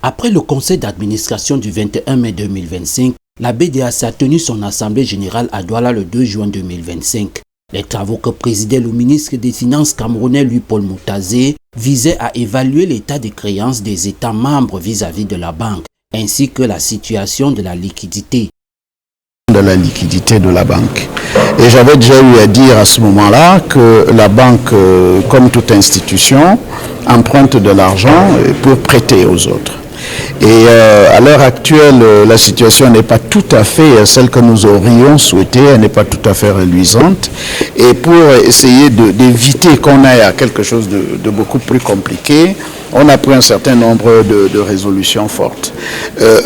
Après le conseil d'administration du 21 mai 2025, la BDAC a tenu son assemblée générale à Douala le 2 juin 2025. Les travaux que présidait le ministre des Finances camerounais Louis-Paul Moutazé visaient à évaluer l'état des créances des États membres vis-à-vis de la banque, ainsi que la situation de la liquidité. De la liquidité de la banque. Et j'avais déjà eu à dire à ce moment-là que la banque, comme toute institution, emprunte de l'argent pour prêter aux autres. Et à l'heure actuelle, la situation n'est pas tout à fait celle que nous aurions souhaité, elle n'est pas tout à fait reluisante. Et pour essayer d'éviter qu'on aille à quelque chose de beaucoup plus compliqué, on a pris un certain nombre de résolutions fortes.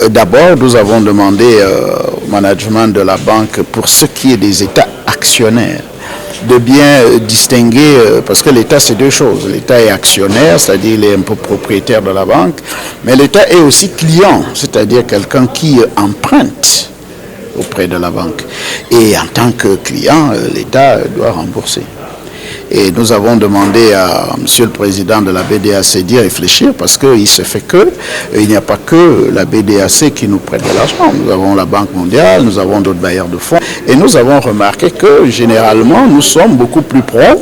D'abord, nous avons demandé au management de la banque, pour ce qui est des États actionnaires, de bien distinguer, parce que l'État c'est deux choses. L'État est actionnaire, c'est-à-dire il est un peu propriétaire de la banque, mais l'État est aussi client, c'est-à-dire quelqu'un qui emprunte auprès de la banque. Et en tant que client, l'État doit rembourser. Et nous avons demandé à Monsieur le Président de la BDAC d'y réfléchir, parce qu'il se fait il n'y a pas que la BDAC qui nous prête de l'argent. Nous avons la Banque mondiale, nous avons d'autres bailleurs de fonds. Et nous avons remarqué que généralement, nous sommes beaucoup plus prompts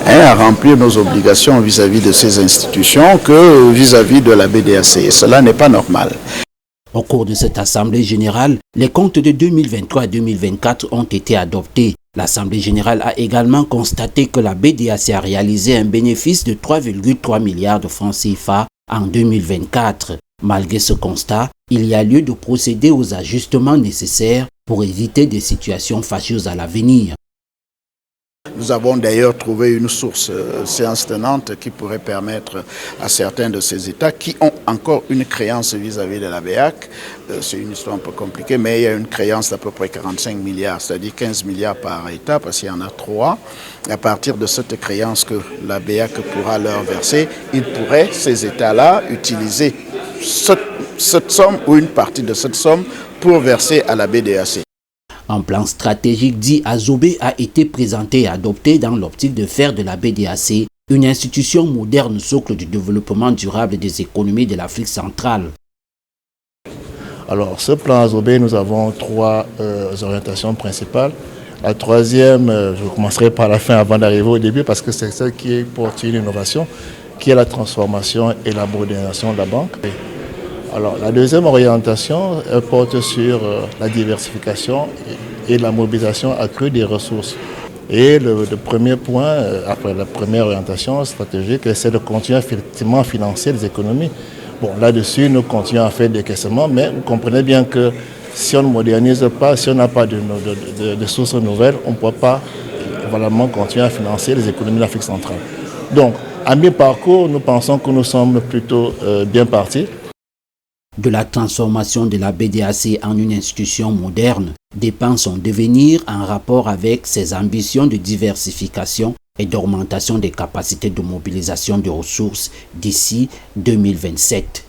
à remplir nos obligations vis-à-vis de ces institutions que vis-à-vis de la BDAC. Et cela n'est pas normal. Au cours de cette assemblée générale, les comptes de 2023 et 2024 ont été adoptés. L'Assemblée générale a également constaté que la BDAC a réalisé un bénéfice de 3,3 milliards de francs CFA en 2024. Malgré ce constat, il y a lieu de procéder aux ajustements nécessaires pour éviter des situations fâcheuses à l'avenir. Nous avons d'ailleurs trouvé une source séance tenante qui pourrait permettre à certains de ces États qui ont encore une créance vis-à-vis de la BEAC, c'est une histoire un peu compliquée, mais il y a une créance d'à peu près 45 milliards, c'est-à-dire 15 milliards par État, parce qu'il y en a 3. À partir de cette créance que la BEAC pourra leur verser, ils pourraient, ces États-là, utiliser cette somme ou une partie de cette somme pour verser à la BDAC. Un plan stratégique dit Azobé a été présenté et adopté dans l'optique de faire de la BDAC une institution moderne socle du développement durable des économies de l'Afrique centrale. Alors, ce plan Azobé, nous avons 3 orientations principales. La troisième, je commencerai par la fin avant d'arriver au début, parce que c'est celle qui porte une innovation, qui est la transformation et la modernisation de la banque. Alors, la deuxième orientation porte sur la diversification et la mobilisation accrue des ressources. Et le premier point, après la première orientation stratégique, c'est de continuer effectivement à financer les économies. Bon, là-dessus, nous continuons à faire des décaissements, mais vous comprenez bien que si on ne modernise pas, si on n'a pas de sources nouvelles, on ne peut pas vraiment continuer à financer les économies de l'Afrique centrale. Donc, à mi-parcours, nous pensons que nous sommes plutôt bien partis. De la transformation de la BDAC en une institution moderne dépend son devenir en rapport avec ses ambitions de diversification et d'augmentation des capacités de mobilisation de ressources d'ici 2027.